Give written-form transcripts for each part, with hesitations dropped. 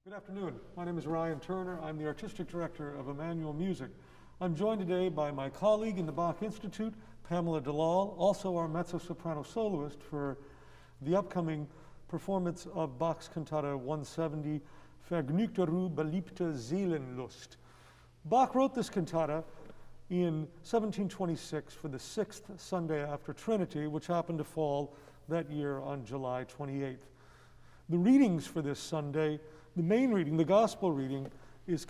Good afternoon. My name is Ryan Turner. I'm the Artistic Director of Emmanuel Music. I'm joined today by my colleague in the Bach Institute, Pamela Dellal, also our mezzo-soprano soloist for the upcoming performance of Bach's Cantata 170, Vergnügte Ruh, beliebte, Seelenlust. Bach wrote this cantata in 1726 for the sixth Sunday after Trinity, which happened to fall that year on July 28th. The readings for this Sunday, the main reading, the gospel reading, is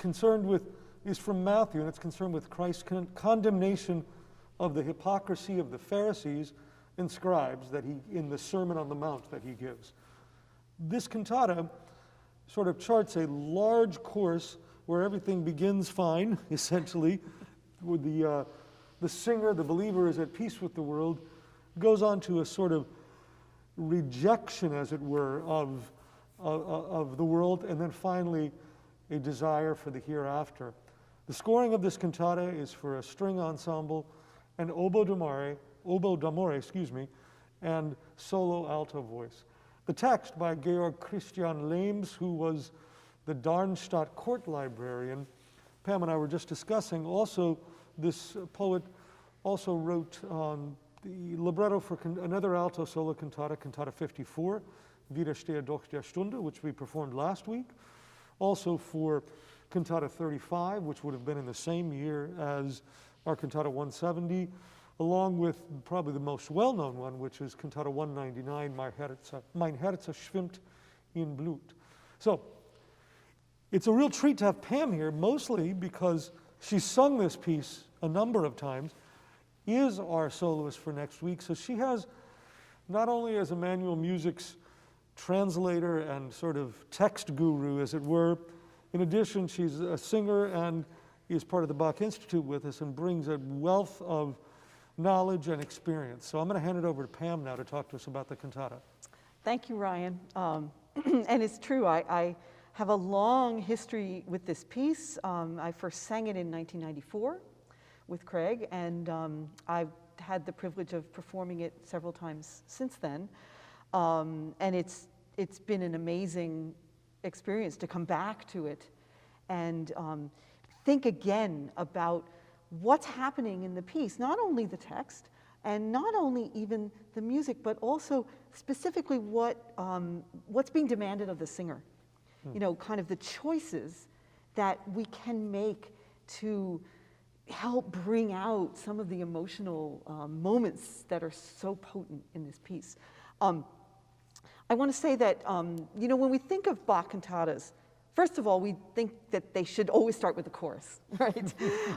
from Matthew, and it's concerned with Christ's condemnation of the hypocrisy of the Pharisees and scribes that in the Sermon on the Mount that he gives. This cantata sort of charts a large course where everything begins fine, essentially, with the singer, the believer, is at peace with the world, goes on to a sort of rejection, as it were, of the world, and then finally a desire for the hereafter. The scoring of this cantata is for a string ensemble, and oboe d'amore, and solo alto voice. The text by Georg Christian Lehms, who was the Darmstadt court librarian, Pam and I were just discussing. Also, this poet also wrote the libretto for another alto solo cantata, Cantata 54, Widerstehe doch der Stunde, which we performed last week. Also for Cantata 35, which would have been in the same year as our Cantata 170, along with probably the most well-known one, which is Cantata 199, Mein Herz schwimmt in Blut. So, it's a real treat to have Pam here, mostly because she's sung this piece a number of times, is our soloist for next week. So she has, not only as Emmanuel Music's translator and sort of text guru, as it were, in addition, she's a singer and is part of the Bach Institute with us and brings a wealth of knowledge and experience. So I'm going to hand it over to Pam now to talk to us about the cantata. Thank you, Ryan. And it's true, I have a long history with this piece. I first sang it in 1994 with Craig, and I've had the privilege of performing it several times since then. And it's been an amazing experience to come back to it and think again about what's happening in the piece, not only the text and not only even the music, but also specifically what's being demanded of the singer. You know, kind of the choices that we can make to help bring out some of the emotional moments that are so potent in this piece. I want to say that, you know, when we think of Bach cantatas, first of all, we think that they should always start with the chorus, right?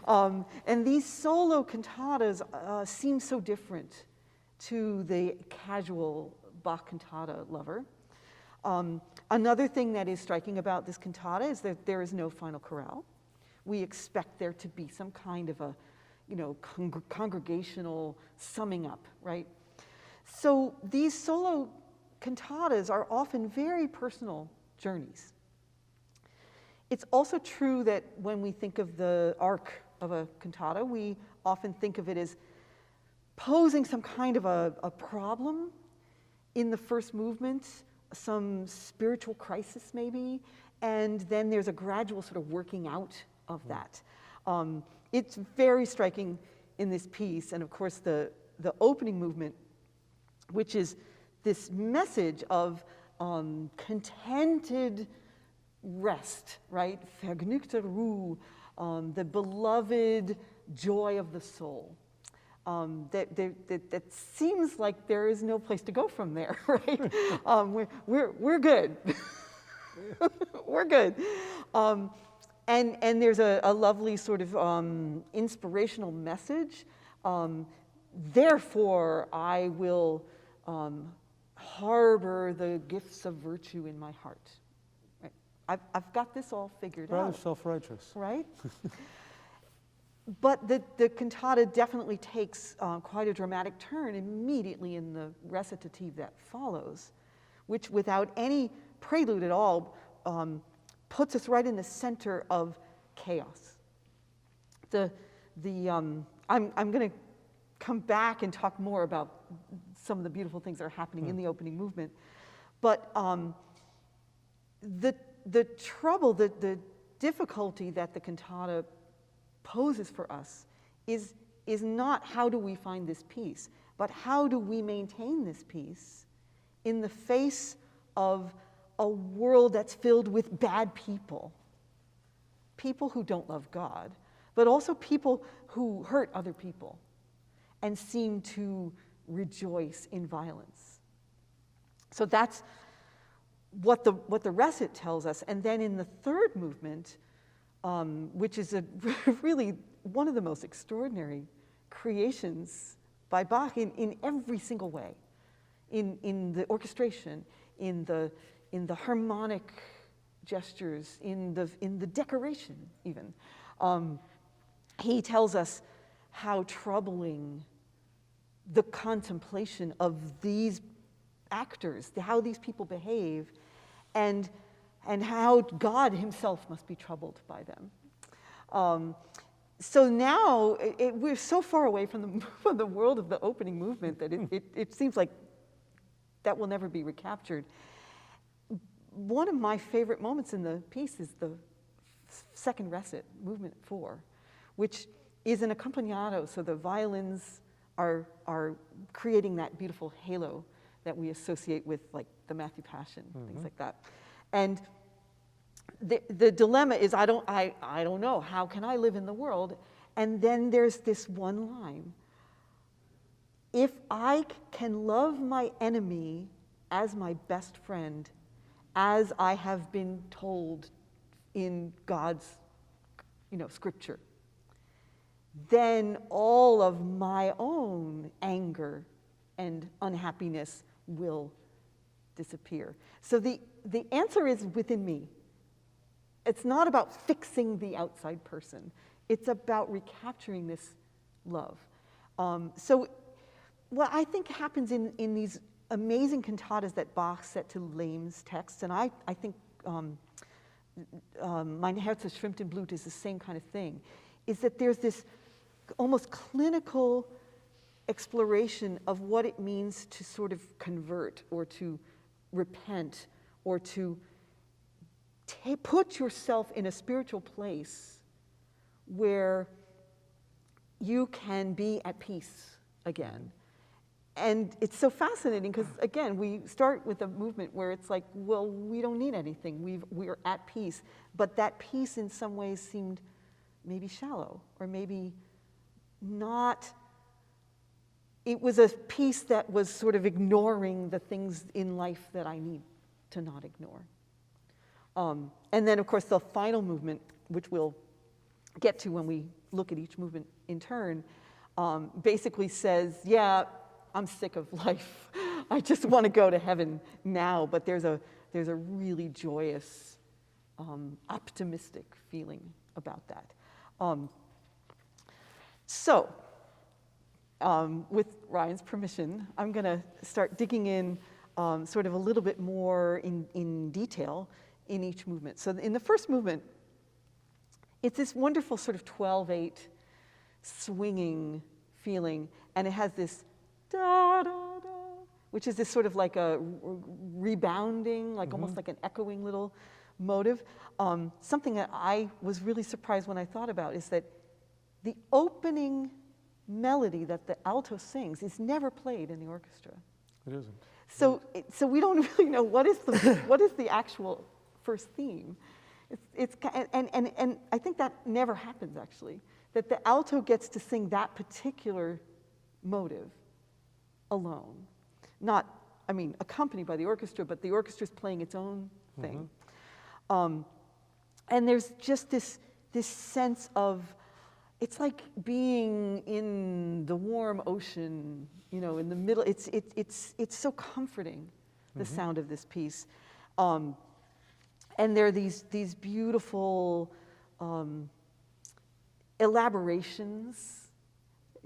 And these solo cantatas seem so different to the casual Bach cantata lover. Another thing that is striking about this cantata is that there is no final chorale. We expect there to be some kind of a, you know, congregational summing up, right? So these solo cantatas are often very personal journeys. It's also true that when we think of the arc of a cantata, we often think of it as posing some kind of a problem in the first movement, some spiritual crisis maybe, and then there's a gradual sort of working out of that. It's very striking in this piece, and of course the opening movement, which is this message of contented rest, right? Vergnügte Ruh, the beloved joy of the soul. That seems like there is no place to go from there, right? We're good. We're good. And there's a lovely sort of inspirational message. Therefore, I will harbor the gifts of virtue in my heart. Right? I've got this all figured out. Rather self-righteous. Right? But the cantata definitely takes quite a dramatic turn immediately in the recitative that follows, which without any prelude at all puts us right in the center of chaos. I'm going to come back and talk more about some of the beautiful things that are happening in the opening movement. But the the trouble, the difficulty that the cantata poses for us is not how do we find this peace, but how do we maintain this peace in the face of a world that's filled with bad people, people who don't love God, but also people who hurt other people and seem to rejoice in violence. So that's what the recit tells us. And then in the third movement, which is really one of the most extraordinary creations by Bach in every single way, in the orchestration, in the harmonic gestures, in the decoration even. He tells us how troubling the contemplation of these actors, how these people behave, and how God himself must be troubled by them. So now we're so far away from the world of the opening movement that it seems like that will never be recaptured. One of my favorite moments in the piece is the second recit, movement 4, which is an accompagnato, so the violins are creating that beautiful halo that we associate with, like, the Matthew Passion, things like that. And the dilemma is, I don't know, how can I live in the world? And then there's this one line: if I can love my enemy as my best friend, as I have been told in God's, scripture, then all of my own anger and unhappiness will disappear. So the answer is within me. It's not about fixing the outside person. It's about recapturing this love. So what I think happens in these amazing cantatas that Bach set to Lehm's texts, and I think Mein Herz schwimmt in Blut is the same kind of thing, is that there's this almost clinical exploration of what it means to sort of convert or to repent or to put yourself in a spiritual place where you can be at peace again. And it's so fascinating because, again, we start with a movement where it's like, well, we don't need anything. We're at peace. But that peace in some ways seemed maybe shallow or maybe not. It was a peace that was sort of ignoring the things in life that I need to not ignore. And then, of course, the final movement, which we'll get to when we look at each movement in turn, basically says, yeah, I'm sick of life. I just want to go to heaven now. But there's a really joyous, optimistic feeling about that. With Ryan's permission, I'm going to start digging in sort of a little bit more in detail in each movement. So in the first movement, it's this wonderful sort of 12/8 swinging feeling, and it has this da da da, which is this sort of like a rebounding, like almost like an echoing little motive. Something that I was really surprised when I thought about is that the opening melody that the alto sings is never played in the orchestra. It isn't. So we don't really know what is the actual first theme. And I think that never happens, actually, that the alto gets to sing that particular motive alone. Not, accompanied by the orchestra, but the orchestra's playing its own thing. And there's just this sense of, it's like being in the warm ocean, in the middle. It's so comforting, the sound of this piece. And there are these beautiful elaborations.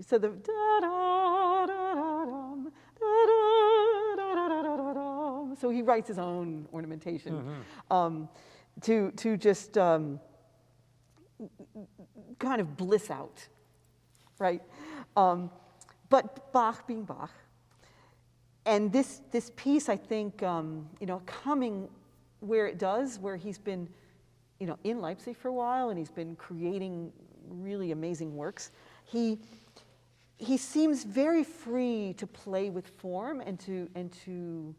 So the da da da da dum, da da da da da da dum. So he writes his own ornamentation to just kind of bliss out, right? But Bach being Bach, and this piece, I think, coming where it does, where he's been, in Leipzig for a while, and he's been creating really amazing works, he seems very free to play with form and to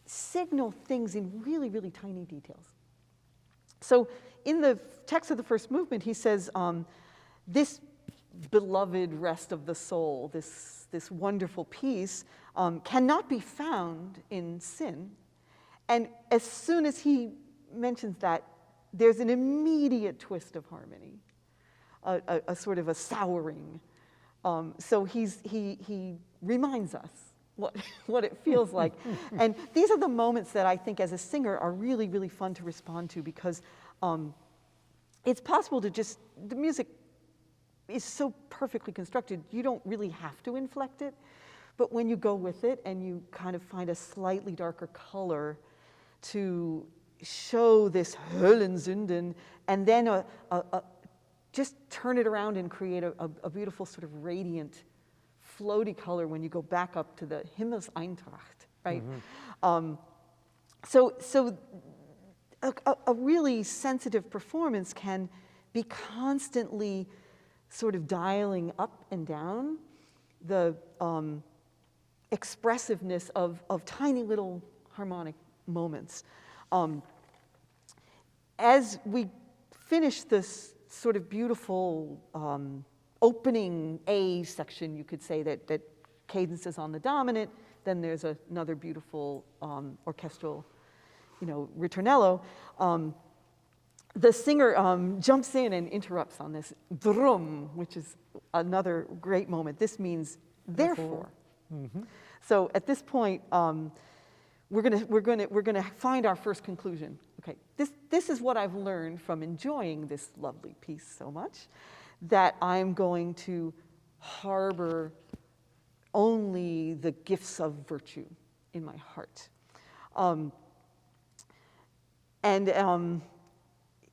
signal things in really, really tiny details. So in the text of the first movement, he says, this beloved rest of the soul, this wonderful peace, cannot be found in sin. And as soon as he mentions that, there's an immediate twist of harmony, a sort of a souring. So he reminds us what it feels like. And these are the moments that I think as a singer are really, really fun to respond to, because it's possible to just, the music is so perfectly constructed, you don't really have to inflect it. But when you go with it and you kind of find a slightly darker color to show this Höllensünden, and then just turn it around and create a beautiful sort of radiant, floaty color when you go back up to the Himmelseintracht, right? Mm-hmm. So a really sensitive performance can be constantly sort of dialing up and down the expressiveness of tiny little harmonic moments. As we finish this sort of beautiful opening A section, you could say that cadence is on the dominant, then there's another beautiful orchestral, ritornello. The singer jumps in and interrupts on this drum, which is another great moment. This means therefore. Mm-hmm. So at this point, we're gonna find our first conclusion. Okay, this is what I've learned from enjoying this lovely piece so much, that I'm going to harbor only the gifts of virtue in my heart.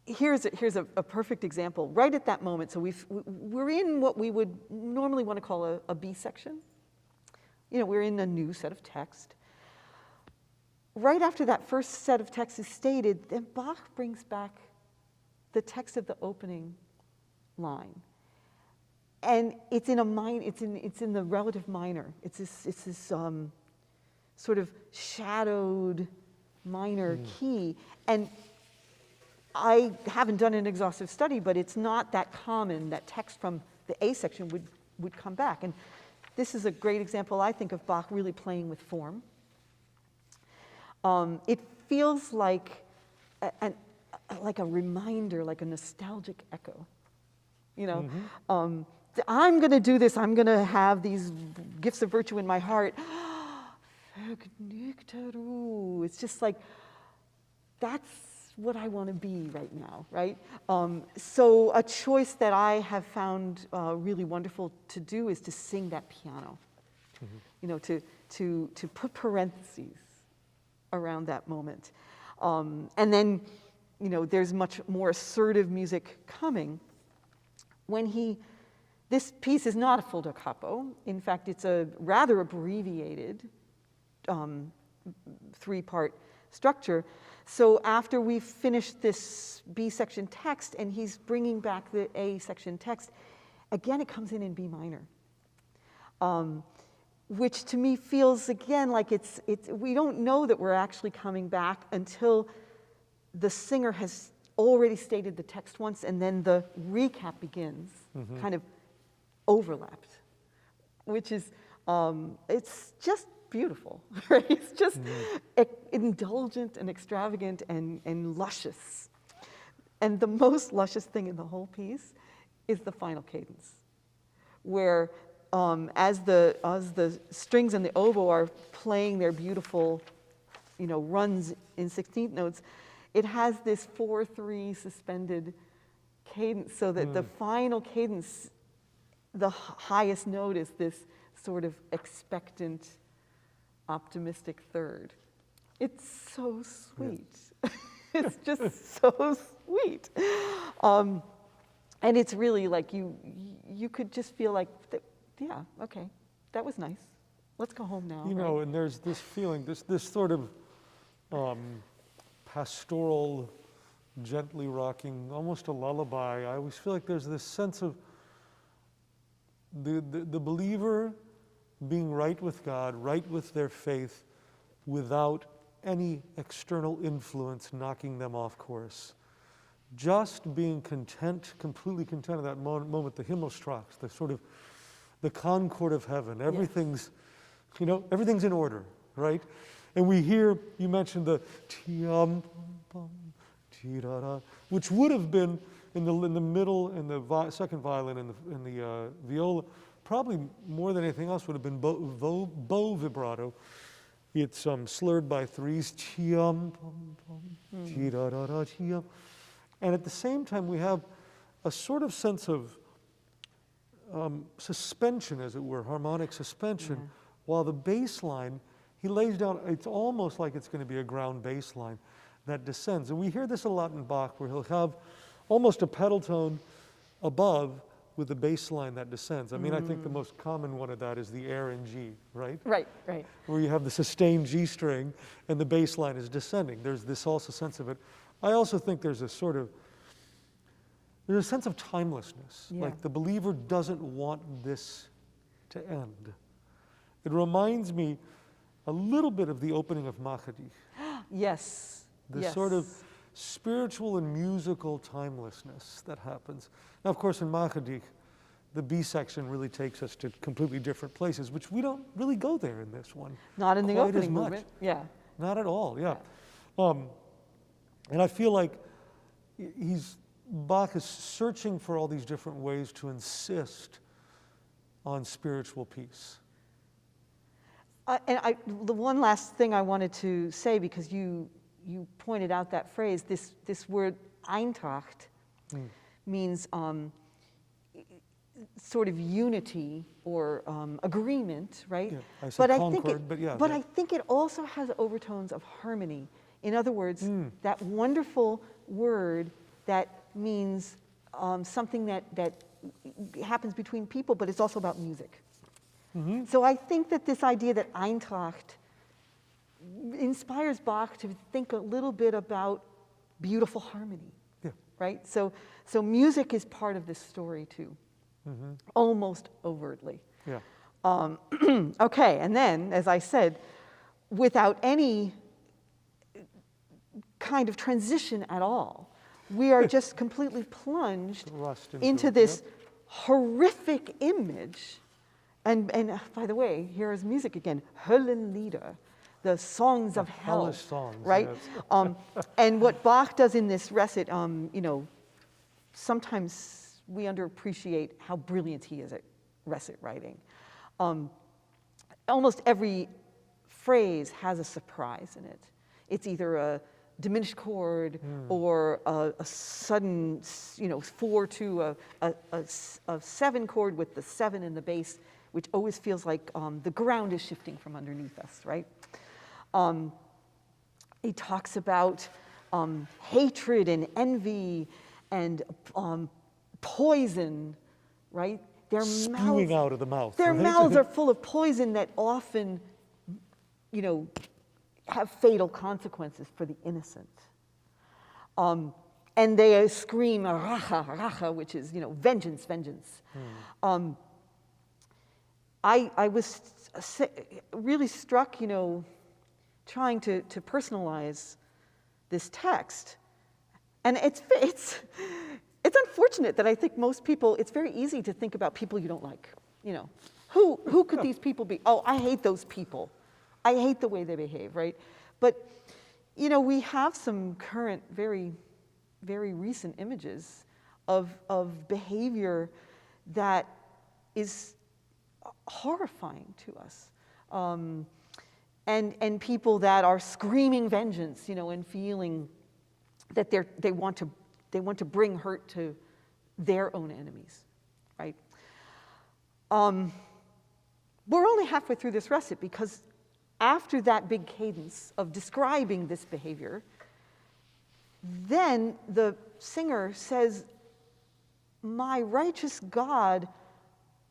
Here's a perfect example. Right at that moment, so we're in what we would normally want to call a B section. We're in a new set of text. Right after that first set of text is stated, then Bach brings back the text of the opening line, and it's in a minor. It's in the relative minor. It's this sort of shadowed minor key, and I haven't done an exhaustive study, but it's not that common that text from the A section would come back. And this is a great example, I think, of Bach really playing with form. It feels like a reminder, like a nostalgic echo. I'm going to do this. I'm going to have these gifts of virtue in my heart. Vergnügte Ruh. It's just like, that's what I want to be right now, right? So a choice that I have found really wonderful to do is to sing that piano. Mm-hmm. To put parentheses around that moment. And then, there's much more assertive music coming. This piece is not a full da capo. In fact, it's a rather abbreviated 3-part structure. So after we've finished this B section text and he's bringing back the A section text, again, it comes in B minor. Which to me feels, again, like we don't know that we're actually coming back until the singer has already stated the text once, and then the recap begins, kind of overlapped, which is, it's just beautiful, right? It's just indulgent and extravagant and luscious. And the most luscious thing in the whole piece is the final cadence, where as the strings and the oboe are playing their beautiful, runs in 16th notes, it has this 4/3 suspended cadence, so that the final cadence, the highest note, is this sort of expectant, optimistic third. It's so sweet. Yeah. It's just so sweet. And it's really like you could just feel like, yeah, okay, that was nice. Let's go home now. And there's this feeling, this sort of pastoral, gently rocking, almost a lullaby. I always feel like there's this sense of the believer being right with God, right with their faith, without any external influence knocking them off course. Just being content, completely content at that moment, the Himmelstracht, the sort of the concord of heaven. Everything's, you know, everything's in order, right? And we hear, you mentioned the tiam, pam, ti-da-da, which would have been in the middle, in the second violin, in the viola, probably more than anything else would have been bow vibrato. It's slurred by threes, tiam, pam, pam, ti-da-da-da, tiam. And at the same time, we have a sort of sense of suspension, as it were, harmonic suspension, while the bass line, he lays down, it's almost like it's going to be a ground bass line that descends. And we hear this a lot in Bach, where he'll have almost a pedal tone above with the bass line that descends. I mean, I think the most common one of that is the air in G, right? Right, right. Where you have the sustained G string and the bass line is descending. There's this also sense of it. I also think there's a sort of, there's a sense of timelessness. Yeah. Like the believer doesn't want this to end. It reminds me a little bit of the opening of Mahadi. Yes. The sort of spiritual and musical timelessness that happens. Now, of course, in Mahadi, the B section really takes us to completely different places, which we don't really go there in this one. Not in the quite opening as much. movement. Yeah. Not at all, yeah. And I feel like Bach is searching for all these different ways to insist on spiritual peace. And the one last thing I wanted to say, because you pointed out that phrase, this word Eintracht means sort of unity or agreement, right? Yeah, I said concord, I think it also has overtones of harmony. In other words, that wonderful word that means something that happens between people, but it's also about music. So I think that this idea that Eintracht inspires Bach to think a little bit about beautiful harmony, right? So music is part of this story too, almost overtly. Yeah. Okay, and then, as I said, without any kind of transition at all, we are just completely plunged into this horrific image. And by the way, here is music again, Höllenlieder, the songs of hell, hellish songs, right? Yes. And what Bach does in this recit, you know, sometimes we underappreciate how brilliant he is at recit writing. Almost every phrase has a surprise in it. It's either a diminished chord or a sudden, you know, 4 to a 7 chord with the 7 in the bass, which always feels like the ground is shifting from underneath us, right? He talks about hatred and envy and poison, right? Their spewing out of the mouth. Their right? mouths are full of poison that often, you know, have fatal consequences for the innocent. And they scream, racha, racha, which is, you know, vengeance, vengeance. I was really struck, you know, trying to personalize this text. And it's unfortunate that I think most people, it's very easy to think about people you don't like. You know, who could these people be? Oh, I hate those people. I hate the way they behave, right? But, you know, we have some current, very, very recent images of behavior that is horrifying to us. And people that are screaming vengeance, you know, and feeling that they want to bring hurt to their own enemies, right? We're only halfway through this recit because after that big cadence of describing this behavior, then the singer says, "My righteous God,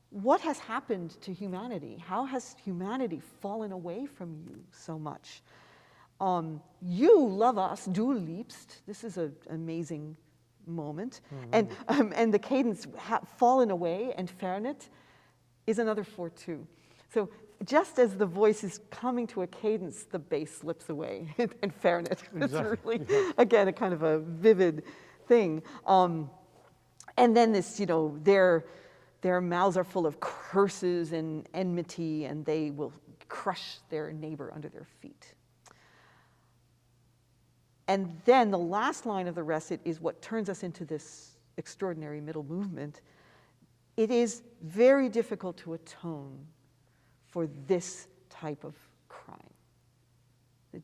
what has happened to humanity? How has humanity fallen away from you so much?" You love us, du liebst. This is an amazing moment. And the cadence, fallen away, and fernet is another 4/2. So just as the voice is coming to a cadence, the bass slips away and fernet. It's really, again, a kind of a vivid thing. And then this, their mouths are full of curses and enmity, and they will crush their neighbor under their feet. And then the last line of the recit is what turns us into this extraordinary middle movement. It is very difficult to atone for this type of crime,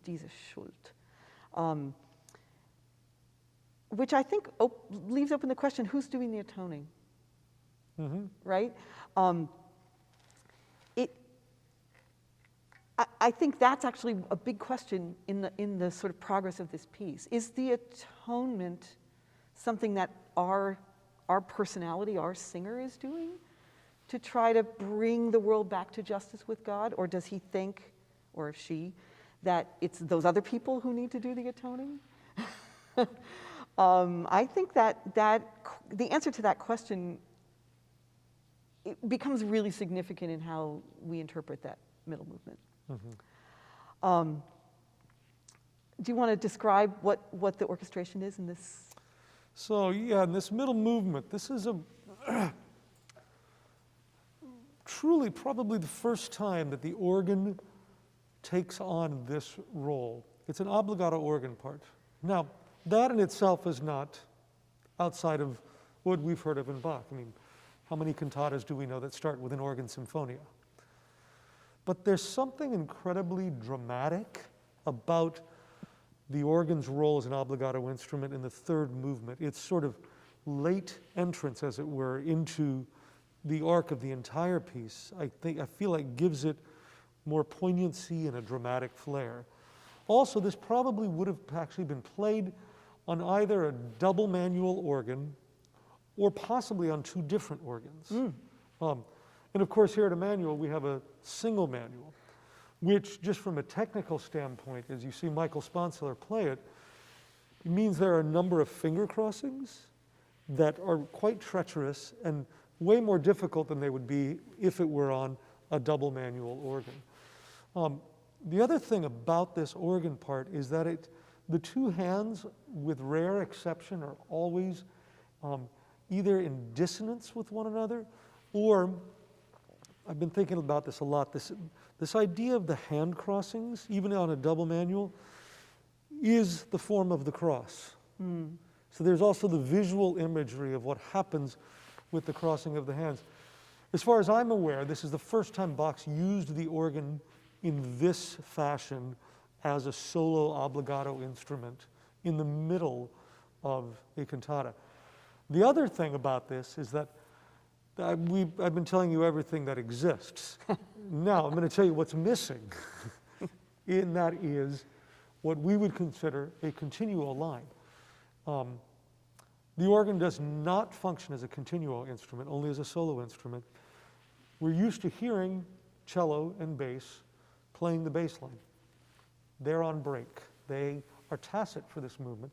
diese Schuld, which I think leaves open the question, who's doing the atoning, right? I think that's actually a big question in the sort of progress of this piece. Is the atonement something that our personality, our singer, is doing to try to bring the world back to justice with God? Or does he think, or she, that it's those other people who need to do the atoning? I think that the answer to that question, it becomes really significant in how we interpret that middle movement. Do you want to describe what the orchestration is in this? So yeah, in this middle movement, this is truly probably the first time that the organ takes on this role. It's an obligato organ part. Now, that in itself is not outside of what we've heard of in Bach. I mean, how many cantatas do we know that start with an organ symphonia? But there's something incredibly dramatic about the organ's role as an obligato instrument in the third movement. It's sort of late entrance, as it were, into the arc of the entire piece. I feel like gives it more poignancy and a dramatic flair. Also, this probably would have actually been played on either a double manual organ or possibly on two different organs. And of course, here at Emmanuel, we have a single manual, which just from a technical standpoint, as you see Michael Sponsler play it, it means there are a number of finger crossings that are quite treacherous and way more difficult than they would be if it were on a double manual organ. The other thing about this organ part is that the two hands, with rare exception, are always either in dissonance with one another, or I've been thinking about this a lot. This idea of the hand crossings, even on a double manual, is the form of the cross. So there's also the visual imagery of what happens with the crossing of the hands. As far as I'm aware, this is the first time Bach's used the organ in this fashion as a solo obligato instrument in the middle of a cantata. The other thing about this is that I've been telling you everything that exists. Now I'm going to tell you what's missing, and that is what we would consider a continuo line. The organ does not function as a continuo instrument, only as a solo instrument. We're used to hearing cello and bass playing the bass line. They're on break. They are tacit for this movement.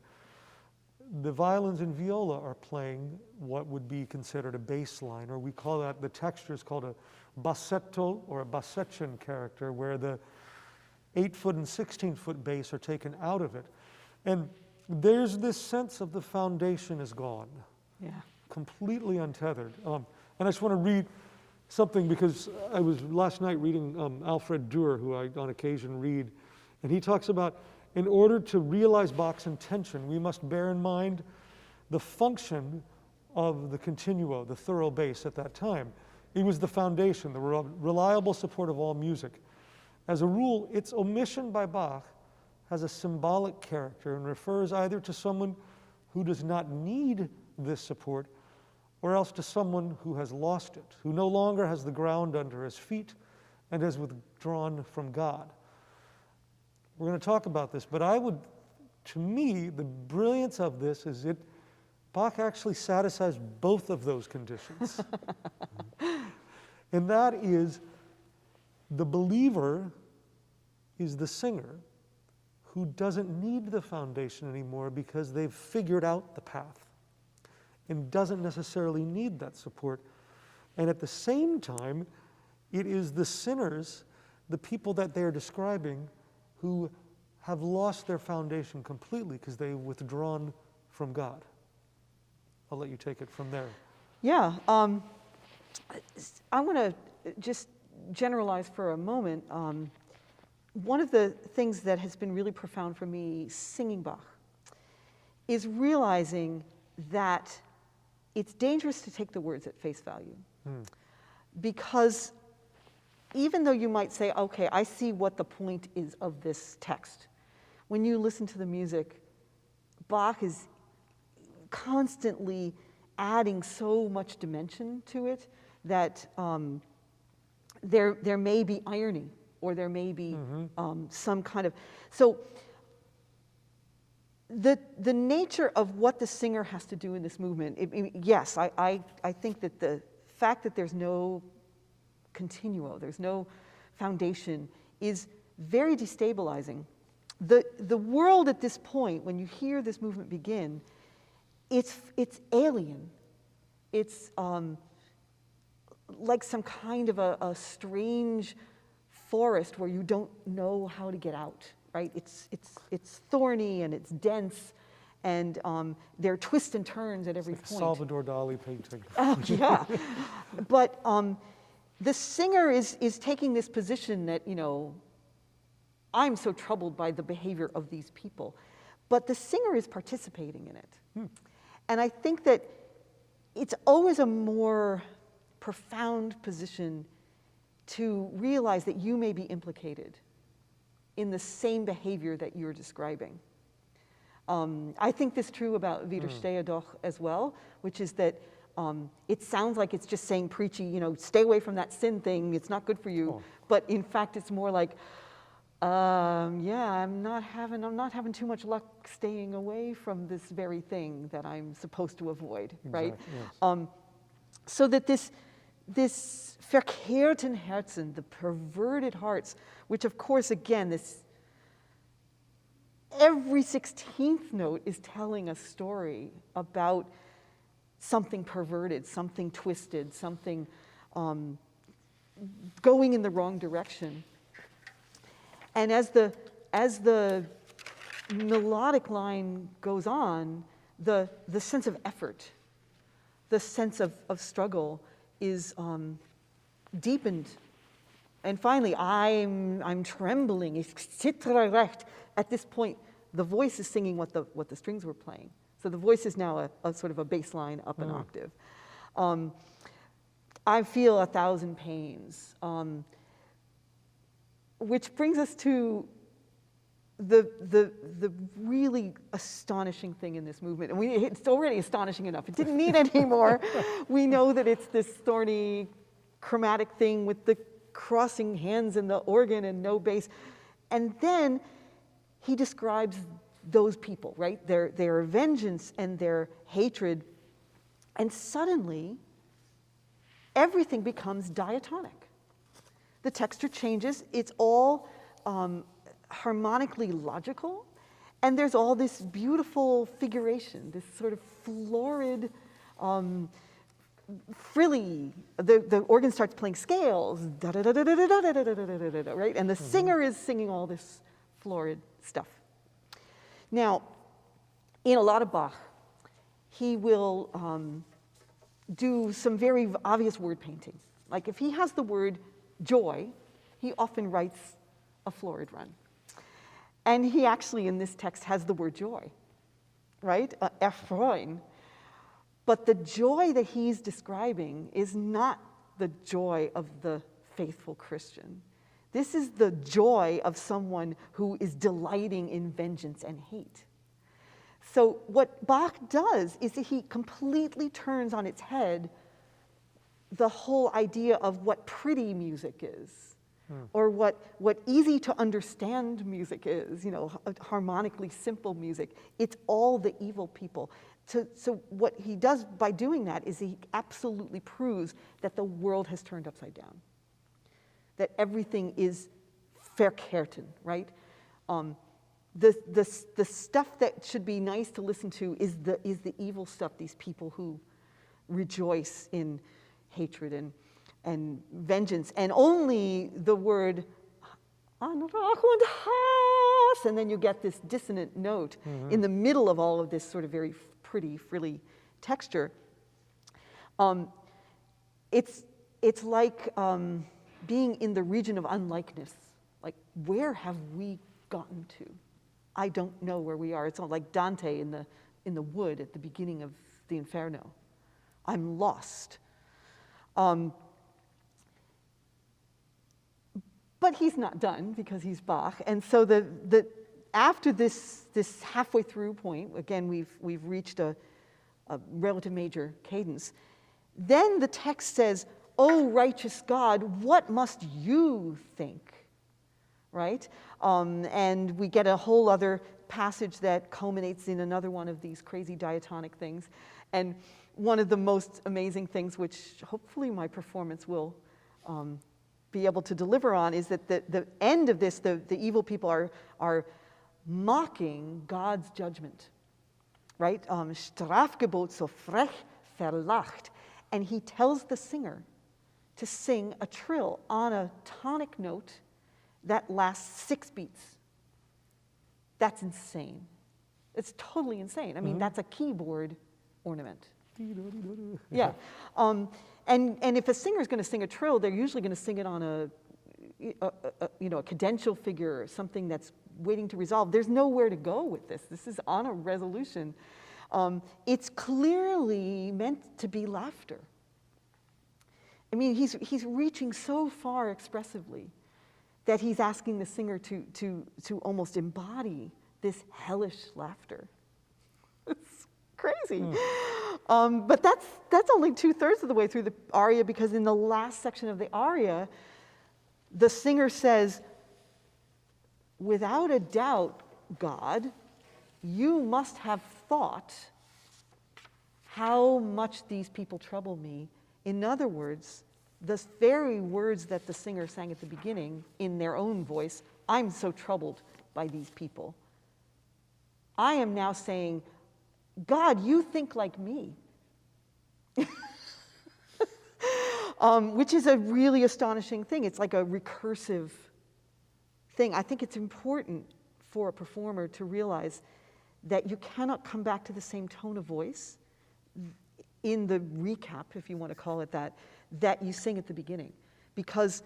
The violins and viola are playing what would be considered a bass line, or we call that, the texture is called a bassetto or a bassettian character, where the 8-foot and 16-foot bass are taken out of it. And there's this sense of the foundation is gone. Yeah. Completely untethered. And I just want to read something, because I was last night reading Alfred Dürer, who I on occasion read, and he talks about, in order to realize Bach's intention, we must bear in mind the function of the continuo, the thorough bass at that time. It was the foundation, the reliable support of all music. As a rule, its omission by Bach has a symbolic character and refers either to someone who does not need this support, or else to someone who has lost it, who no longer has the ground under his feet and has withdrawn from God. We're going to talk about this, but to me, the brilliance of this is Bach actually satisfies both of those conditions. And that is, the believer is the singer who doesn't need the foundation anymore because they've figured out the path and doesn't necessarily need that support. And at the same time, it is the sinners, the people that they're describing, who have lost their foundation completely because they've withdrawn from God. I'll let you take it from there. Yeah, I want to just generalize for a moment. One of the things that has been really profound for me singing Bach is realizing that it's dangerous to take the words at face value. Because even though you might say, okay, I see what the point is of this text, when you listen to the music, Bach is constantly adding so much dimension to it that there may be irony, or there may be some kind of... So the nature of what the singer has to do in this movement, yes, I think that the fact that there's no continuo, there's no foundation, is very destabilizing. The world at this point, when you hear this movement begin, it's alien. It's like some kind of a strange forest where you don't know how to get out, right? It's thorny and it's dense, and there are twists and turns at every point. Salvador Dali painting. Oh, yeah. But the singer is taking this position that, you know, I'm so troubled by the behavior of these people. But the singer is participating in it. And I think that it's always a more profound position to realize that you may be implicated in the same behavior that you're describing. I think this is true about Widerstehe doch as well, which is that it sounds like it's just saying preachy, you know, stay away from that sin thing, it's not good for you. But in fact, it's more like, yeah, I'm not having too much luck staying away from this very thing that I'm supposed to avoid, right? Yes. So that this verkehrten Herzen, the perverted hearts, which of course, again, every 16th note is telling a story about something perverted, something twisted, something going in the wrong direction. And as the melodic line goes on, the sense of effort, the sense of struggle is deepened. And finally, I'm trembling. Ich zittere recht. At this point, the voice is singing what the strings were playing. So the voice is now a sort of a bass line up an octave. I feel 1,000 pains. Which brings us to the really astonishing thing in this movement. And it's already astonishing enough. It didn't need any more. We know that it's this thorny, chromatic thing with the crossing hands and the organ and no bass. And then he describes those people, right? Their vengeance and their hatred. And suddenly, everything becomes diatonic. The texture changes. It's all harmonically logical. And there's all this beautiful figuration, this sort of florid, frilly. The organ starts playing scales, right? And the singer is singing all this florid stuff. Now, in a lot of Bach, he will do some very obvious word painting. Like if he has the word joy, he often writes a florid run. And he actually, in this text, has the word joy, right? Erfreuen. But the joy that he's describing is not the joy of the faithful Christian. This is the joy of someone who is delighting in vengeance and hate. So what Bach does is that he completely turns on its head the whole idea of what pretty music is, or what easy to understand music is, you know, harmonically simple music. It's all the evil people. So what he does by doing that is he absolutely proves that the world has turned upside down, that everything is verkehrten, right? the stuff that should be nice to listen to is the evil stuff, these people who rejoice in hatred and vengeance. And only the word Anrach und Hass, and then you get this dissonant note in the middle of all of this sort of very pretty, frilly texture. It's like being in the region of unlikeness. Like, where have we gotten to? I don't know where we are. It's not like Dante in the wood at the beginning of the Inferno. I'm lost. But he's not done because he's Bach, and so after this halfway through point, again we've reached a relative major cadence. Then the text says, "O righteous God, what must you think?" Right, and we get a whole other passage that culminates in another one of these crazy diatonic things, and one of the most amazing things, which hopefully my performance will be able to deliver on, is that the end of this, the evil people are mocking God's judgment, right? Strafgebot so frech verlacht. And he tells the singer to sing a trill on a tonic note that lasts 6 beats. That's insane. It's totally insane. I mean, that's a keyboard ornament. Yeah. And if a singer is going to sing a trill, they're usually going to sing it on a cadential figure or something that's waiting to resolve. There's nowhere to go with this. This is on a resolution. It's clearly meant to be laughter. I mean, he's reaching so far expressively that he's asking the singer to almost embody this hellish laughter. It's crazy. But that's only 2/3 of the way through the aria, because in the last section of the aria, the singer says, "Without a doubt, God, you must have thought how much these people trouble me." In other words, the very words that the singer sang at the beginning in their own voice, "I'm so troubled by these people." I am now saying, God, you think like me. Which is a really astonishing thing. It's like a recursive thing. I think it's important for a performer to realize that you cannot come back to the same tone of voice in the recap, if you want to call it that you sing at the beginning. Because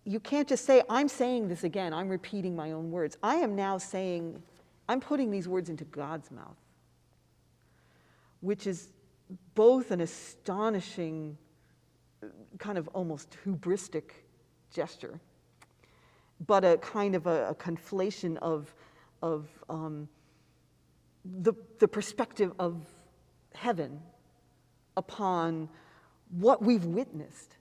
you can't just say, I'm saying this again, I'm repeating my own words. I am now saying, I'm putting these words into God's mouth, which is both an astonishing, kind of almost hubristic gesture, but a kind of a conflation of the perspective of heaven upon what we've witnessed.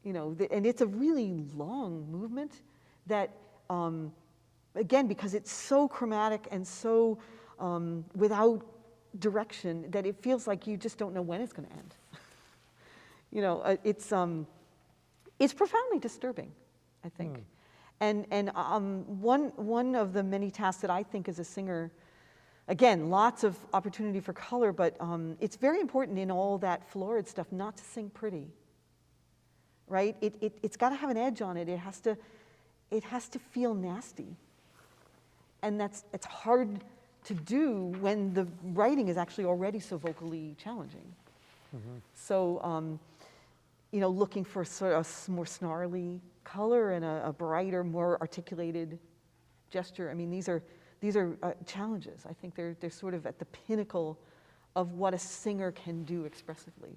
You know, and it's a really long movement that, again, because it's so chromatic and so without direction, that it feels like you just don't know when it's going to end. You know, it's profoundly disturbing, I think. And one of the many tasks that I think as a singer, again, lots of opportunity for color, but it's very important in all that florid stuff not to sing pretty, right? It's got to have an edge on it. It has to feel nasty, and it's hard to do when the writing is actually already so vocally challenging. So, you know, looking for sort of more snarly color and a brighter, more articulated gesture. I mean, these are challenges. I think they're sort of at the pinnacle of what a singer can do expressively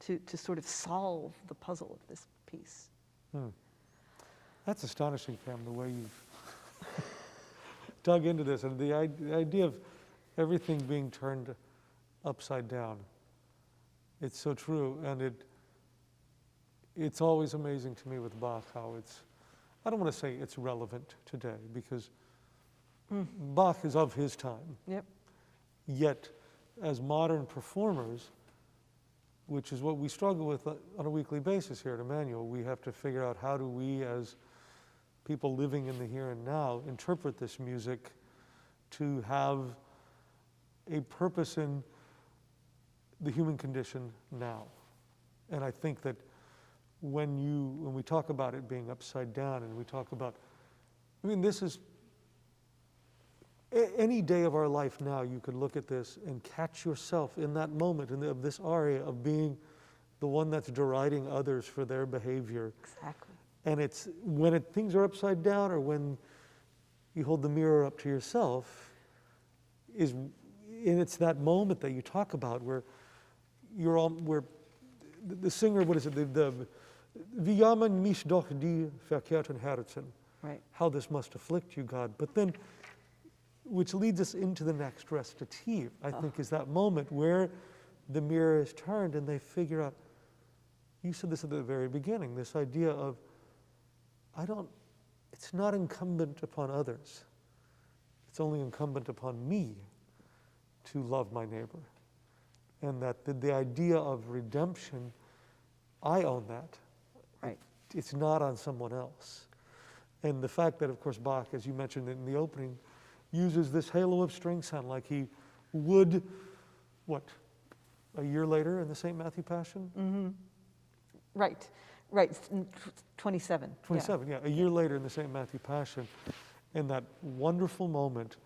to sort of solve the puzzle of this piece. That's astonishing, Pam, the way you've dug into this, and the idea of everything being turned upside down. It's so true, and it's always amazing to me with Bach how I don't want to say it's relevant today, because Bach is of his time. Yep. Yet, as modern performers, which is what we struggle with on a weekly basis here at Emmanuel, we have to figure out how do we, as people living in the here and now interpret this music to have a purpose in the human condition now. And I think that when we talk about it being upside down, and we talk about, I mean, this is, any day of our life now, you could look at this and catch yourself in that moment of this aria of being the one that's deriding others for their behavior. Exactly. And it's when things are upside down, or when you hold the mirror up to yourself, and it's that moment that you talk about where where the singer, what is it? Wie jammern mich doch die verkehrten Herzen. Right. How this must afflict you, God. But then, which leads us into the next recitative, I think, is that moment where the mirror is turned and they figure out, you said this at the very beginning, this idea of, it's not incumbent upon others. It's only incumbent upon me to love my neighbor. And that the idea of redemption, I own that. Right. It's not on someone else. And the fact that, of course, Bach, as you mentioned in the opening, uses this halo of string sound like he would, a year later in the St. Matthew Passion? Mm-hmm. Right. 27. 27, yeah. A year later in the St. Matthew Passion, in that wonderful moment,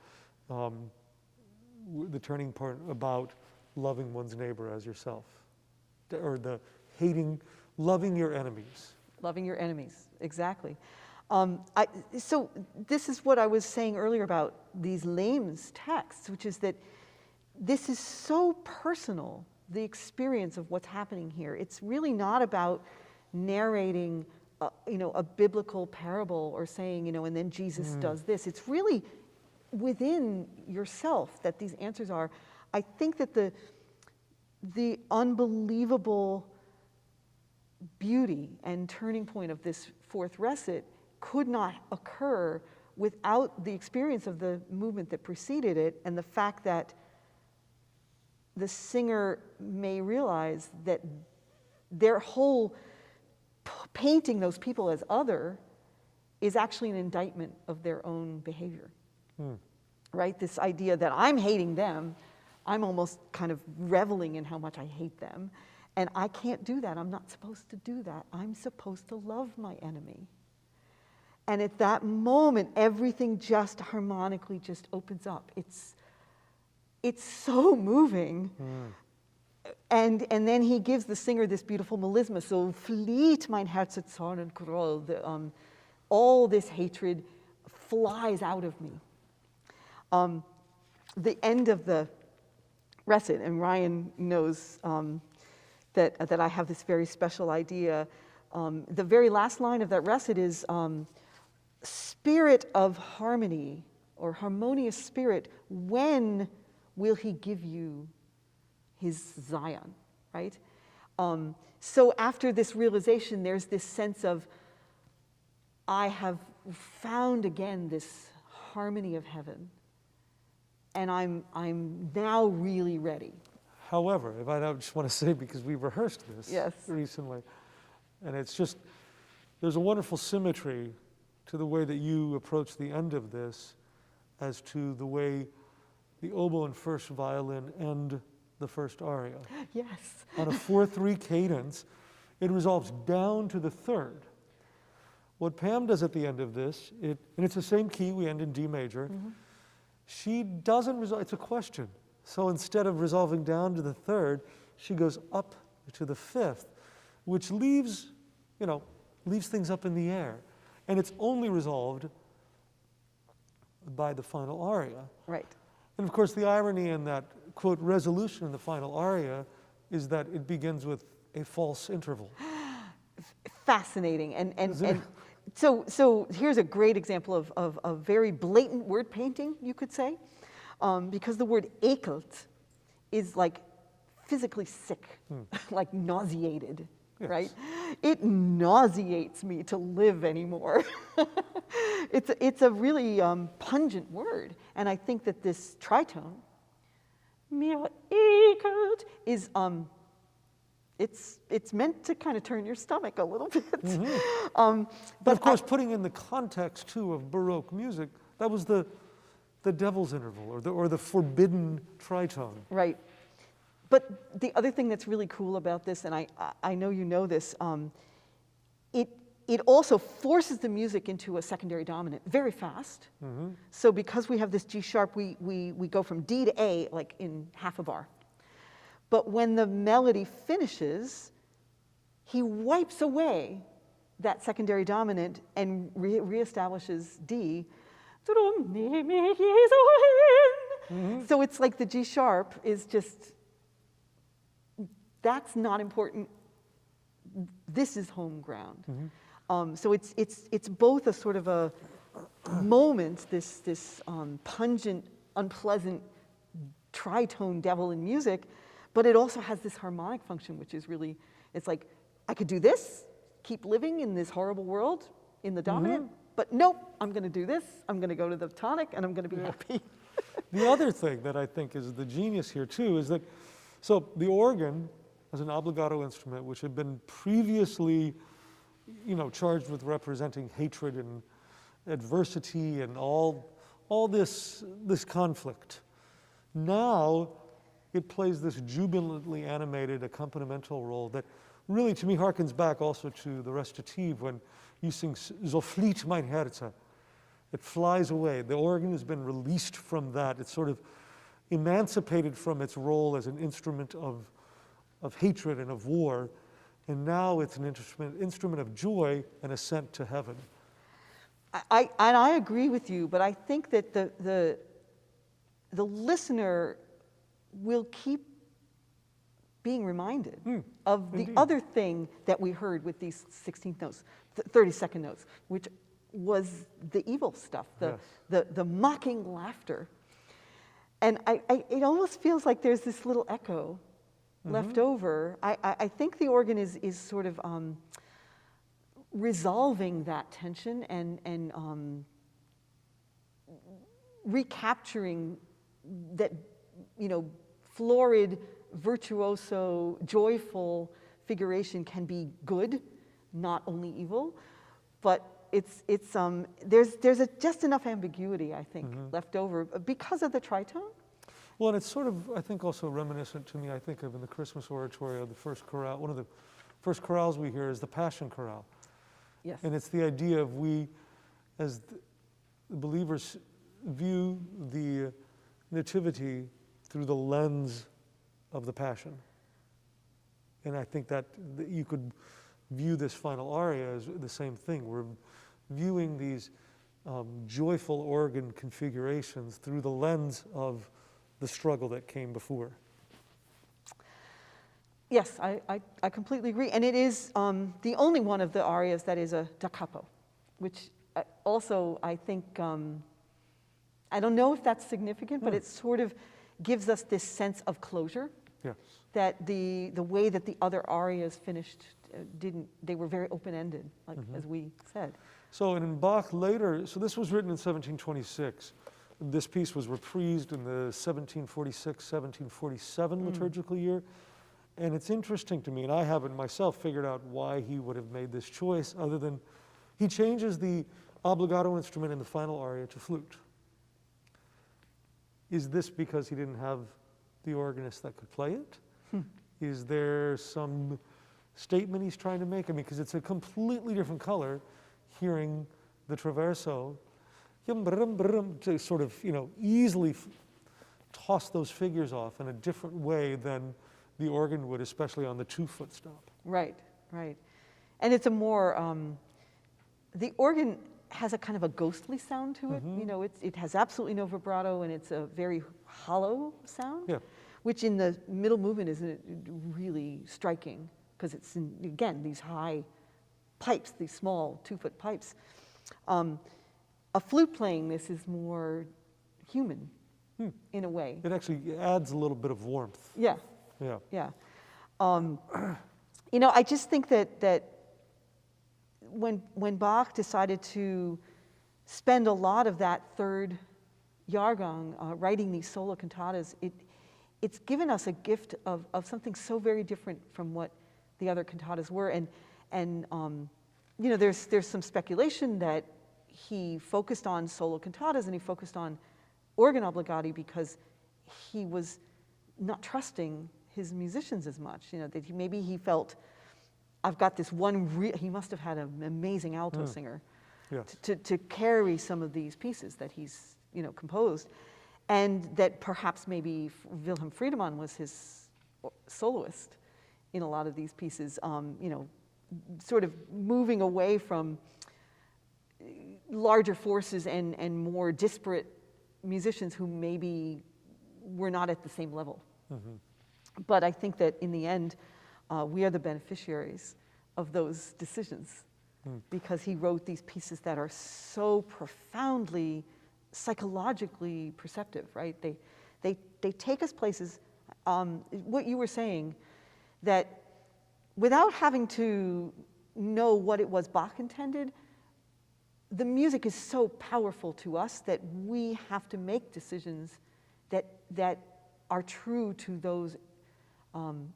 the turning point about loving one's neighbor as yourself, or loving your enemies. Loving your enemies, exactly. So this is what I was saying earlier about these Lames texts, which is that this is so personal, the experience of what's happening here. It's really not about narrating, a biblical parable or saying, and then Jesus does this. It's really within yourself that these answers are. I think that the unbelievable beauty and turning point of this fourth recit could not occur without the experience of the movement that preceded it, and the fact that the singer may realize that their whole painting those people as other is actually an indictment of their own behavior. Right? This idea that I'm hating them, I'm almost kind of reveling in how much I hate them, and I can't do that. I'm not supposed to do that. I'm supposed to love my enemy. And at that moment, everything just harmonically just opens up. It's so moving. And then he gives the singer this beautiful melisma. So flieht mein Herz Zorn und Groll. All this hatred flies out of me. The end of the recit, and Ryan knows that I have this very special idea. The very last line of that recit is, spirit of harmony, or harmonious spirit, when will he give you his Zion, right? So after this realization, there's this sense of, I have found again this harmony of heaven, and I'm now really ready. However, if I just want to say, because we rehearsed this recently, and it's just, there's a wonderful symmetry to the way that you approach the end of this as to the way the oboe and first violin end the first aria. Yes. On a 4/3 cadence, it resolves down to the third. What Pam does at the end of this, and it's the same key, we end in D major, she doesn't resolve, it's a question. So instead of resolving down to the third, she goes up to the fifth, which leaves things up in the air. And it's only resolved by the final aria. Right. And of course, the irony in that, quote, resolution in the final aria is that it begins with a false interval. Fascinating. And so here's a great example of a very blatant word painting, you could say, because the word ekelt is like physically sick, like nauseated. Yes. Right? It nauseates me to live anymore. It's a really pungent word. And I think that this tritone, mir ekelt, is it's meant to kind of turn your stomach a little bit. But of course, putting in the context too of Baroque music, that was the devil's interval, or the forbidden tritone. Right. But the other thing that's really cool about this, and I know you know this, it also forces the music into a secondary dominant very fast. So because we have this G sharp, we go from D to A like in half a bar. But when the melody finishes, he wipes away that secondary dominant and reestablishes D. So it's like the G sharp is just, that's not important. This is home ground. So it's both a sort of a moment, this pungent, unpleasant tritone devil in music, but it also has this harmonic function, which is really, it's like, I could do this, keep living in this horrible world in the dominant, but nope, I'm going to do this, I'm going to go to the tonic, and I'm going to be happy. The other thing that I think is the genius here too is that, so the organ as an obligato instrument, which had been previously, charged with representing hatred and adversity and all this conflict. Now it plays this jubilantly animated accompanimental role that really, to me, harkens back also to the recitative when you sing "So fliegt mein Herz." It flies away. The organ has been released from that. It's sort of emancipated from its role as an instrument of hatred and of war, and now it's an instrument of joy and ascent to heaven. I agree with you, but I think that the listener will keep being reminded of the other thing that we heard with these 16th notes, 32nd notes, which was the evil stuff, the mocking laughter. And it almost feels like there's this little echo left over. I think the organ is sort of resolving that tension and recapturing that, florid, virtuoso, joyful figuration can be good, not only evil, but there's just enough ambiguity, I think, left over because of the tritone. Well, and it's sort of, I think, also reminiscent to me, I think of in the Christmas oratorio, the first chorale, one of the first chorales we hear is the Passion Corral. Yes. And it's the idea of we, as the believers, view the nativity through the lens of the Passion. And I think that you could view this final aria as the same thing. We're viewing these joyful organ configurations through the lens of the struggle that came before. Yes, I completely agree. And it is the only one of the arias that is a da capo, which also I think, I don't know if that's significant, but it sort of gives us this sense of closure. Yes. That the way that the other arias finished they were very open-ended, like as we said. So in Bach later, so this was written in 1726. This piece was reprised in the 1746-1747 liturgical year. And it's interesting to me, and I haven't myself figured out why he would have made this choice, other than he changes the obligato instrument in the final aria to flute. Is this because he didn't have the organist that could play it? Is there some statement he's trying to make? I mean, because it's a completely different color, hearing the traverso, to sort of, easily toss those figures off in a different way than the organ would, especially on the 2-foot stop. Right, right. And it's a more, the organ has a kind of a ghostly sound to it. It has absolutely no vibrato, and it's a very hollow sound, which in the middle movement is really striking, because it's, again, these high pipes, these small 2-foot pipes. A flute playing this is more human, in a way. It actually adds a little bit of warmth. Yeah. Yeah. Yeah. I just think that when Bach decided to spend a lot of that third Jahrgang writing these solo cantatas, it's given us a gift of something so very different from what the other cantatas were. And you know, there's some speculation that he focused on solo cantatas and he focused on organ obbligati because he was not trusting his musicians as much. You know, that maybe he felt, I've got this one, he must have had an amazing alto singer Yes. to carry some of these pieces that he's, you know, composed. And that perhaps maybe Wilhelm Friedemann was his soloist in a lot of these pieces, you know, sort of moving away from larger forces and more disparate musicians who maybe were not at the same level. Mm-hmm. But I think that in the end, we are the beneficiaries of those decisions because he wrote these pieces that are so profoundly psychologically perceptive, right? They take us places, what you were saying, that without having to know what it was Bach intended, the music is so powerful to us that we have to make decisions that are true to those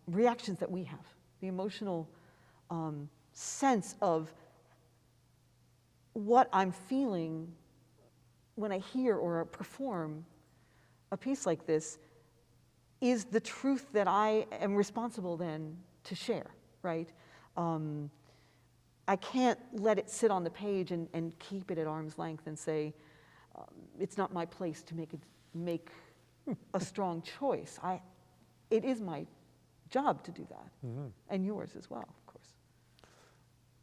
reactions that we have, the emotional sense of what I'm feeling when I hear or perform a piece like this is the truth that I am responsible then to share, right? I can't let it sit on the page and keep it at arm's length and say, it's not my place to make a strong choice. It is my job to do that, and yours as well, of course.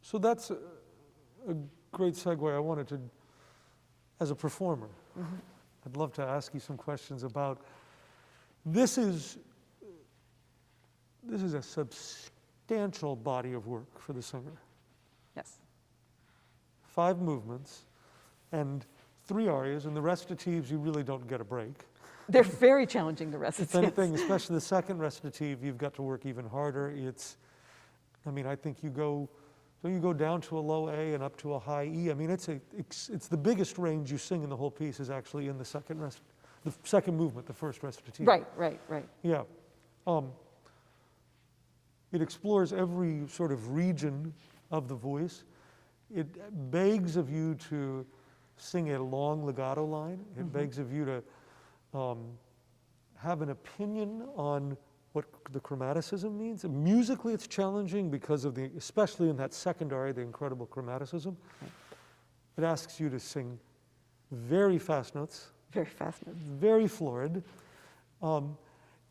So that's a great segue. I wanted to, as a performer, I'd love to ask you some questions about, this is a substantial body of work for the singer. Yes. 5 movements and 3 arias, and the recitatives you really don't get a break. They're very challenging, the recitatives. If anything, especially the second recitative, you've got to work even harder. I mean, I think you go down to a low A and up to a high E. I mean, it's the biggest range you sing in the whole piece is actually in the second movement, the first recitative. Right. Yeah. It explores every sort of region of the voice. It begs of you to sing a long legato line. It begs of you to have an opinion on what the chromaticism means. And musically, it's challenging because of especially in that second aria, the incredible chromaticism. It asks you to sing very fast notes. Very fast notes. Very florid. And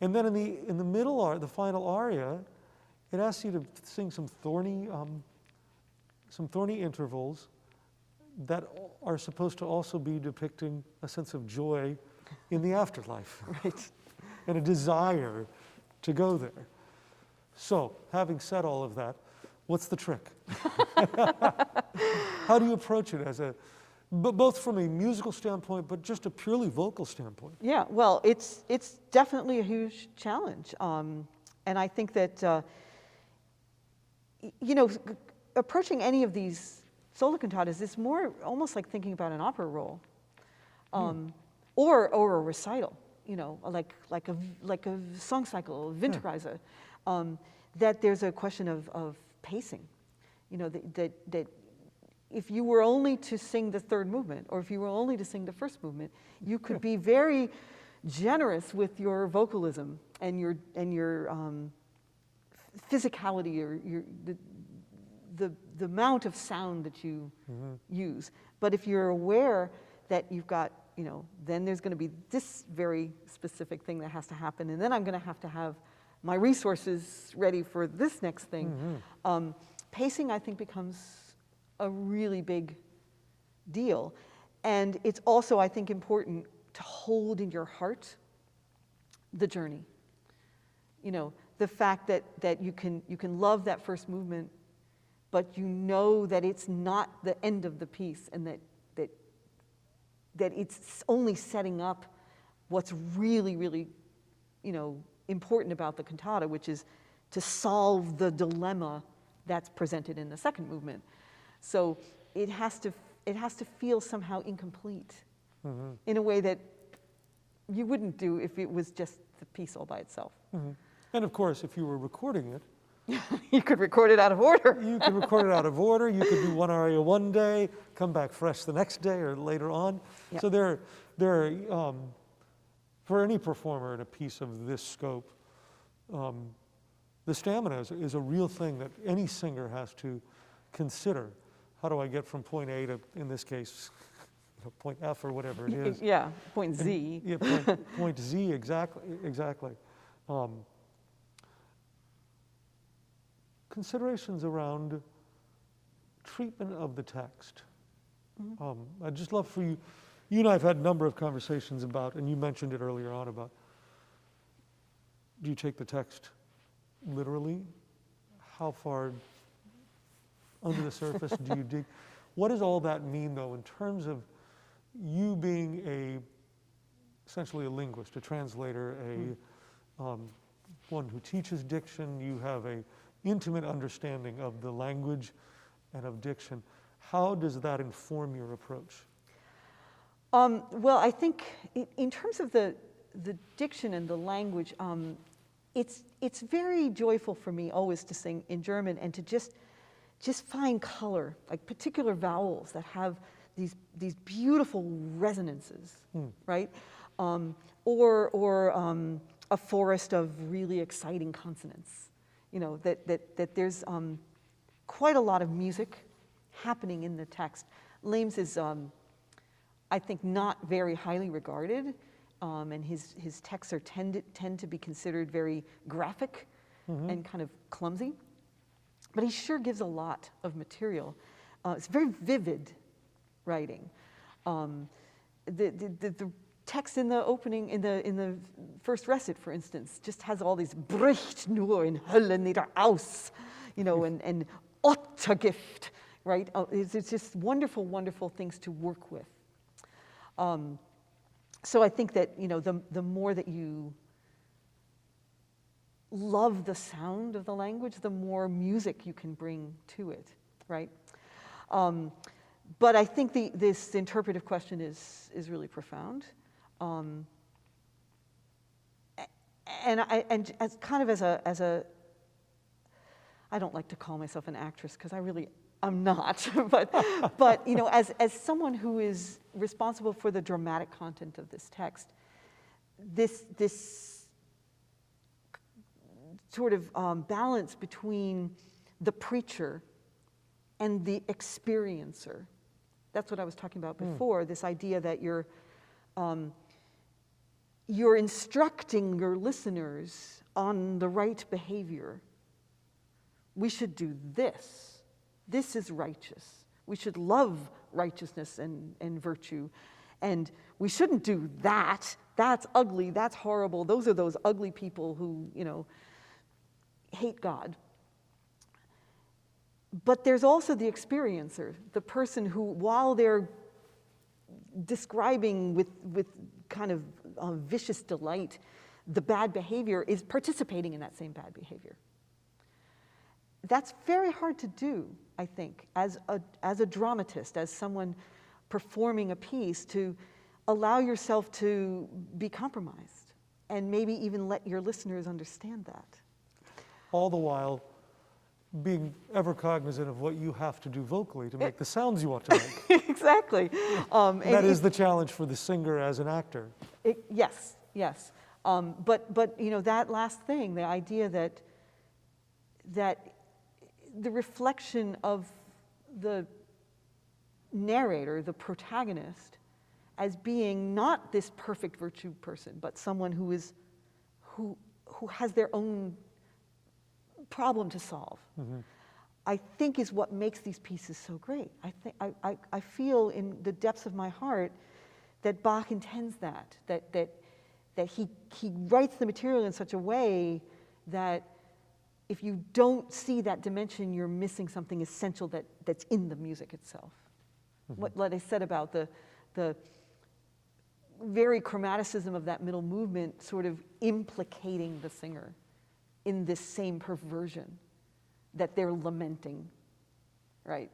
then in the middle, the final aria, it asks you to sing some thorny intervals that are supposed to also be depicting a sense of joy in the afterlife. Right. And a desire to go there. So, having said all of that, what's the trick? How do you approach it both from a musical standpoint, but just a purely vocal standpoint? Yeah, well, it's definitely a huge challenge. And I think that, you know, approaching any of these solo cantatas is more almost like thinking about an opera role, or a recital. You know, like a song cycle, a Winterreise, that there's a question of pacing. You know, that if you were only to sing the third movement, or if you were only to sing the first movement, you could be very generous with your vocalism and your physicality, or the amount of sound that you use. But if you're aware that you've got, you know, then there's going to be this very specific thing that has to happen, and then I'm going to have my resources ready for this next thing. Pacing, I think, becomes a really big deal. And it's also, I think, important to hold in your heart the journey. You know, the fact that you can love that first movement, but you know that it's not the end of the piece, and that it's only setting up what's really, really, you know, important about the cantata, which is to solve the dilemma that's presented in the second movement. So it has to feel somehow incomplete in a way that you wouldn't do if it was just the piece all by itself. And of course, if you were recording it, You could record it out of order. You could record it out of order. You could do one aria one day, come back fresh the next day or later on. Yep. So for any performer in a piece of this scope, the stamina is a real thing that any singer has to consider. How do I get from point A to, in this case, point F or whatever it is? Yeah, point Z. Yeah, point Z, exactly. Considerations around treatment of the text. Mm-hmm. I'd just love for you and I have had a number of conversations about, and you mentioned it earlier on, about, do you take the text literally? How far under the surface do you dig? What does all that mean, though, in terms of you being essentially a linguist, a translator, one who teaches diction? You have an intimate understanding of the language and of diction. How does that inform your approach? Well, I think in terms of the diction and the language, it's very joyful for me always to sing in German and to just find color, like particular vowels that have these beautiful resonances, right? Or a forest of really exciting consonants. You know, that there's quite a lot of music happening in the text. Lehms is, I think, not very highly regarded, and his texts tend to be considered very graphic and kind of clumsy. But he sure gives a lot of material. It's very vivid writing. The text in the opening, in the first recit, for instance, just has all these bricht nur in Hölle nieder aus, you know, and Ottergift, right? It's just wonderful, wonderful things to work with. So I think that, you know, the more that you love the sound of the language, the more music you can bring to it, right? But I think this interpretive question is really profound. And as kind of as a I don't like to call myself an actress because I'm not, but you know, as someone who is responsible for the dramatic content of this text, this sort of balance between the preacher and the experiencer. That's what I was talking about before, this idea that you're instructing your listeners on the right behavior. We should do this. This is righteous. We should love righteousness and virtue. And we shouldn't do that. That's ugly. That's horrible. Those are those ugly people who, you know, hate God. But there's also the experiencer, the person who, while they're describing with kind of vicious delight the bad behavior, is participating in that same bad behavior. That's very hard to do, I think, as a dramatist, as someone performing a piece, to allow yourself to be compromised and maybe even let your listeners understand that. All the while being ever cognizant of what you have to do vocally to make the sounds you want to make. Exactly. That is the challenge for the singer as an actor. Yes. But you know, that last thing, the idea that the reflection of the narrator, the protagonist, as being not this perfect virtue person, but someone who has their own problem to solve, I think is what makes these pieces so great. I feel in the depths of my heart that Bach intends that he writes the material in such a way that if you don't see that dimension, you're missing something essential that's in the music itself. What I said about the very chromaticism of that middle movement sort of implicating the singer in this same perversion that they're lamenting, right?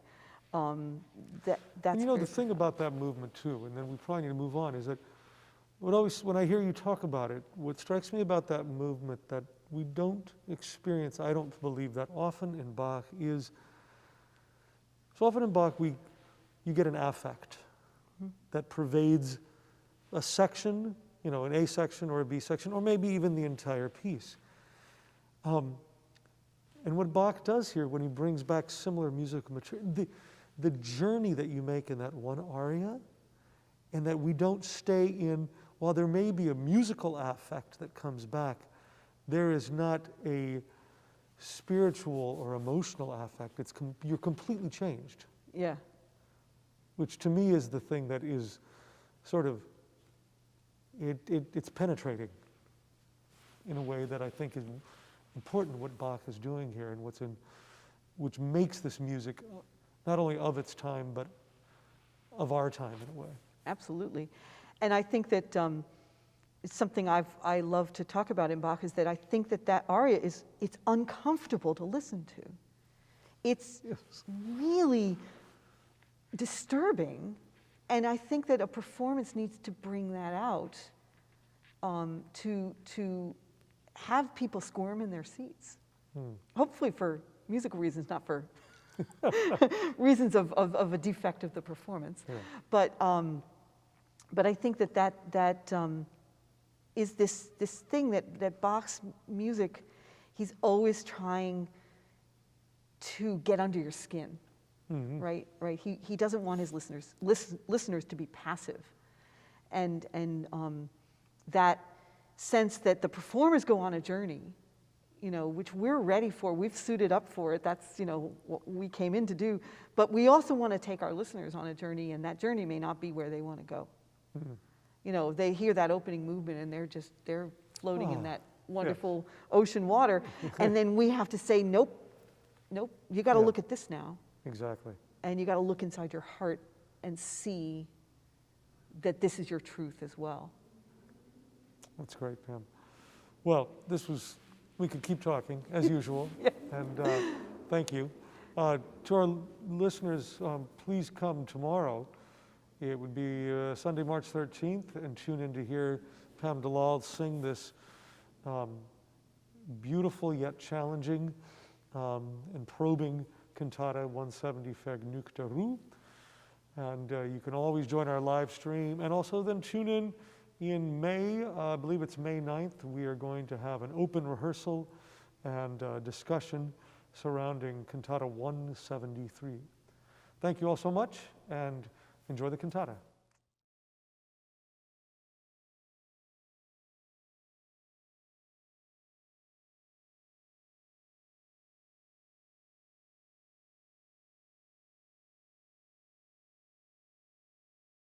That's you know, the thing about that movement too, and then we probably need to move on, is that when I hear you talk about it, what strikes me about that movement that we don't experience, I don't believe that often in Bach is, so often in Bach you get an affect that pervades a section, you know, an A section or a B section, or maybe even the entire piece. And what Bach does here when he brings back similar musical material, the journey that you make in that one aria, and that we don't stay in, while there may be a musical affect that comes back, there is not a spiritual or emotional affect. You're completely changed. Yeah. Which to me is the thing that is sort of, it's penetrating in a way that I think is important what Bach is doing here, and which makes this music not only of its time, but of our time in a way. Absolutely. And I think that it's something I love to talk about in Bach, is that I think that aria it's uncomfortable to listen to. It's really disturbing, and I think that a performance needs to bring that out, to have people squirm in their seats. Hopefully for musical reasons, not for reasons of a defect of the performance. Yeah. But I think that is this thing that Bach's music, he's always trying to get under your skin, right? He doesn't want his listeners to be passive, and that sense that the performers go on a journey, you know, which we're ready for. We've suited up for it. That's, you know, what we came in to do. But we also want to take our listeners on a journey, and that journey may not be where they want to go. You know, they hear that opening movement and they're floating in that wonderful ocean water, and then we have to say, nope, you got to look at this now. Exactly. And you got to look inside your heart and see that this is your truth as well. That's great, Pam. Well, we could keep talking, as usual, and thank you. To our listeners, please come tomorrow. It would be Sunday, March 13th, and tune in to hear Pam Dellal sing this beautiful yet challenging and probing cantata 170, Vergnügte Ruh. And you can always join our live stream, and also then tune in May, I believe it's May 9th, we are going to have an open rehearsal and discussion surrounding Cantata 173. Thank you all so much, and enjoy the cantata.